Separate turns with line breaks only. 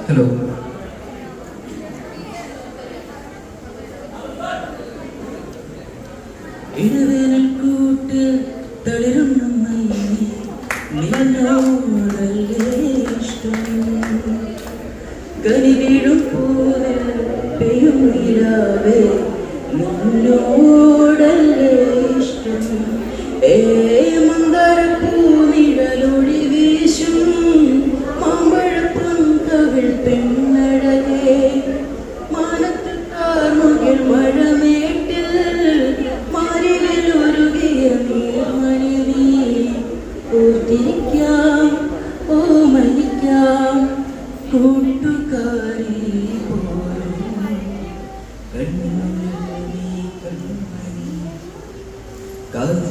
Hello.
ഇടവേനൽ കൂട്ട് തളിരുന്ന നിന്നോടല്ലേ ഇഷ്ടം, കനി വീഴും പോലെ പെയ്യും നിലാവേ നിന്നോടല്ലേ ഇഷ്ടം. മന്ദാരപ്പൂ നിഴലൊളി വീശും മാമ്പഴപ്പും കവിൾ പെണ്ണഴകേ, മാനത്ത് കാർമുകിൽ മഴമേട്ടിൽ മാരിലൊരുകിയ നീർമണി നീ ഓർത്തിരിക്കാം ഓമനിക്കാം കൂട്ടുകാരി പോലും കണ്ണുമണി കണ്ണുമണി കാതൽ